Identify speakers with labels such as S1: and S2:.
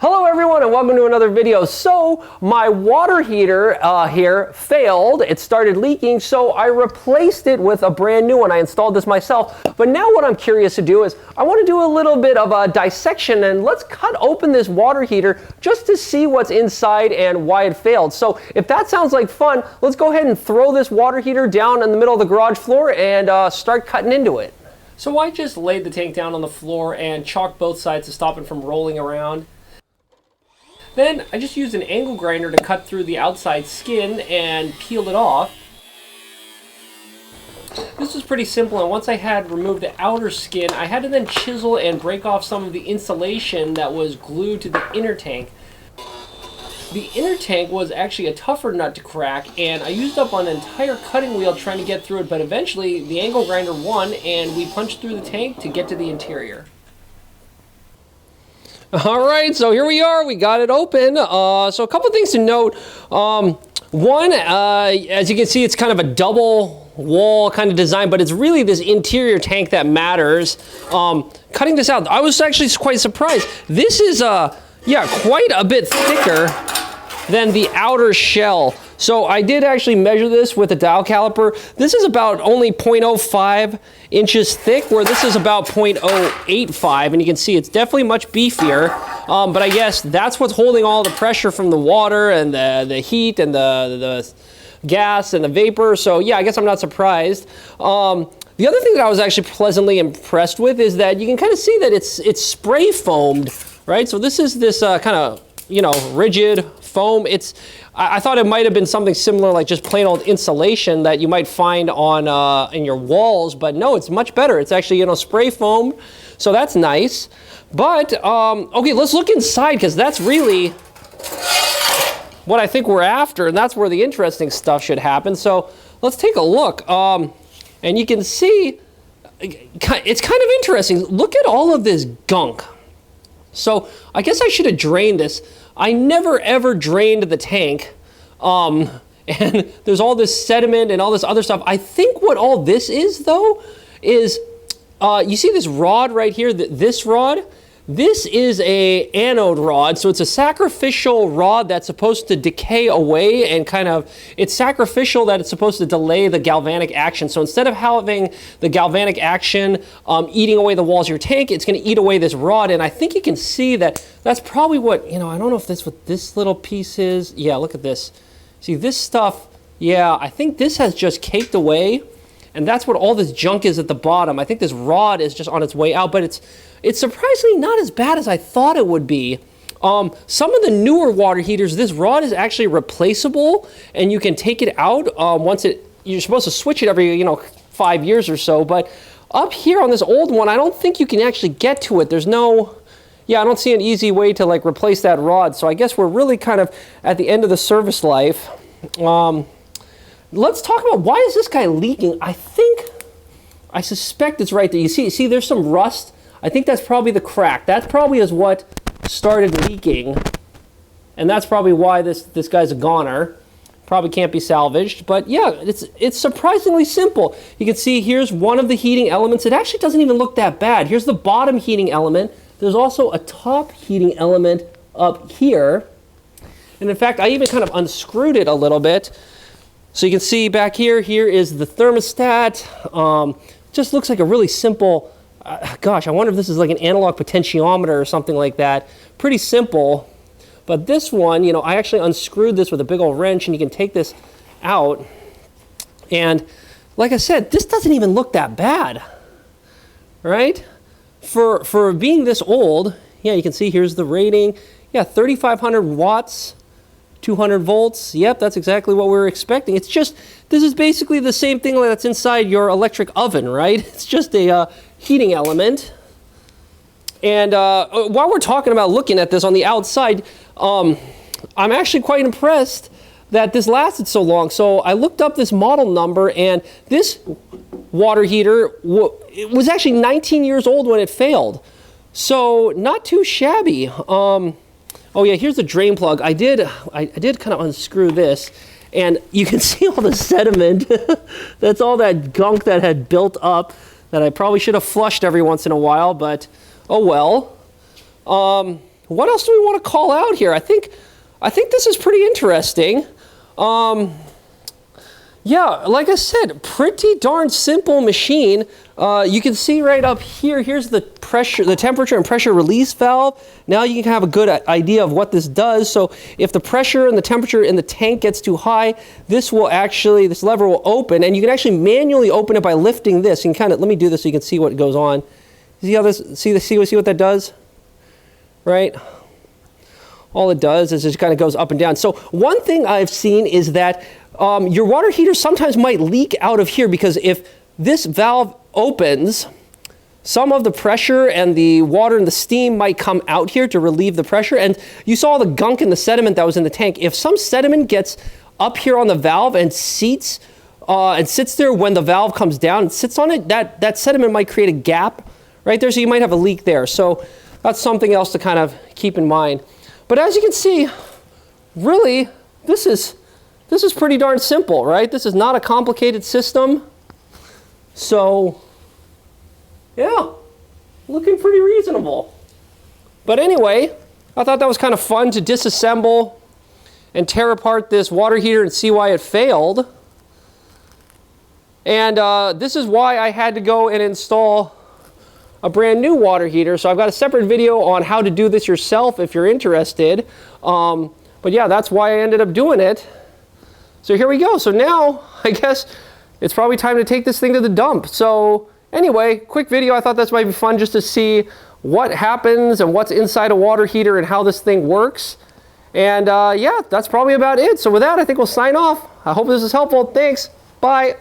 S1: Hello everyone and welcome to another video. So my water heater here failed. It started leaking, so I replaced it with a brand new one. I installed this myself. But now what I'm curious to do is I want to do a little bit of a dissection, and let's cut open this water heater just to see what's inside and why it failed. So if that sounds like fun, let's go ahead and throw this water heater down in the middle of the garage floor and start cutting into it. So I just laid the tank down on the floor and chalked both sides to stop it from rolling around. Then I just used an angle grinder to cut through the outside skin and peel it off. This was pretty simple, and once I had removed the outer skin, I had to then chisel and break off some of the insulation that was glued to the inner tank. The inner tank was actually a tougher nut to crack, and I used up an entire cutting wheel trying to get through it, but eventually the angle grinder won and we punched through the tank to get to the interior. All right, so here we are. We got it open. So a couple things to note. One, as you can see, it's kind of a double wall kind of design, but it's really this interior tank that matters. Cutting this out, I was actually quite surprised. This is, quite a bit thicker than the outer shell. So I did actually measure this with a dial caliper. This is about only 0.05 inches thick, where this is about 0.085, and you can see it's definitely much beefier. But I guess that's what's holding all the pressure from the water and the heat and the gas and the vapor. So yeah, I guess I'm not surprised. The other thing that I was actually pleasantly impressed with is that you can kind of see that it's spray foamed, right? So this is this kind of, rigid foam. I thought it might have been something similar, like just plain old insulation that you might find on in your walls, but no, it's much better. It's actually, spray foam, so that's nice. But okay, let's look inside, because that's really what I think we're after, and that's where the interesting stuff should happen. So let's take a look, and you can see it's kind of interesting. Look at all of this gunk. So I guess I should have drained this. I never ever drained the tank, and there's all this sediment and all this other stuff. I think what all this is, though, is you see this rod right here, this rod? This is a anode rod, so it's a sacrificial rod that's supposed to decay away, and it's sacrificial that it's supposed to delay the galvanic action. So instead of having the galvanic action eating away the walls of your tank, it's going to eat away this rod, and I think you can see that that's probably what, I don't know if that's what this little piece is. Yeah, look at this. See, this stuff, yeah, I think this has just caked away, and that's what all this junk is at the bottom. I think this rod is just on its way out, but it's surprisingly not as bad as I thought it would be. Some of the newer water heaters, this rod is actually replaceable, and you can take it out you're supposed to switch it every 5 years or so. But up here on this old one, I don't think you can actually get to it. There's no, I don't see an easy way to replace that rod. So I guess we're really kind of at the end of the service life. Let's talk about, why is this guy leaking? I suspect it's right there. You see there's some rust. I think that's probably the crack. That probably is what started leaking. And that's probably why this guy's a goner. Probably can't be salvaged. But yeah, it's surprisingly simple. You can see here's one of the heating elements. It actually doesn't even look that bad. Here's the bottom heating element. There's also a top heating element up here. And in fact, I even kind of unscrewed it a little bit. So you can see back here is the thermostat. Just looks like a really simple, gosh, I wonder if this is like an analog potentiometer or something like that. Pretty simple. But this one, I actually unscrewed this with a big old wrench, and you can take this out. And like I said, this doesn't even look that bad, right? For being this old, yeah, you can see here's the rating. Yeah, 3,500 watts. 200 volts. Yep, that's exactly what we were expecting. It's just, this is basically the same thing that's inside your electric oven, right? It's just a heating element. And while we're talking about looking at this on the outside, I'm actually quite impressed that this lasted so long. So I looked up this model number, and this water heater it was actually 19 years old when it failed. So not too shabby. Oh yeah, here's the drain plug. I did kind of unscrew this, and you can see all the sediment. That's all that gunk that had built up that I probably should have flushed every once in a while, but oh well. what else do we want to call out here? I think this is pretty interesting. Yeah, like I said, pretty darn simple machine. You can see right up here, here's the pressure, the temperature and pressure release valve. Now you can have a good idea of what this does. So if the pressure and the temperature in the tank gets too high, this lever will open, and you can actually manually open it by lifting this. And let me do this so you can see what goes on. See how this, see what that does? Right? All it does is it kind of goes up and down. So one thing I've seen is that your water heater sometimes might leak out of here, because if this valve opens, some of the pressure and the water and the steam might come out here to relieve the pressure. And you saw the gunk and the sediment that was in the tank. If some sediment gets up here on the valve and sits there when the valve comes down and sits on it, that sediment might create a gap right there. So you might have a leak there. So that's something else to kind of keep in mind. But as you can see, really, this is pretty darn simple, right? This is not a complicated system. So, yeah, looking pretty reasonable. But anyway, I thought that was kind of fun to disassemble and tear apart this water heater and see why it failed. And this is why I had to go and install a brand new water heater. So I've got a separate video on how to do this yourself if you're interested. But yeah, that's why I ended up doing it. So here we go. So now, I guess it's probably time to take this thing to the dump. So anyway, quick video. I thought this might be fun just to see what happens and what's inside a water heater and how this thing works. And yeah, that's probably about it. So with that, I think we'll sign off. I hope this is helpful. Thanks. Bye.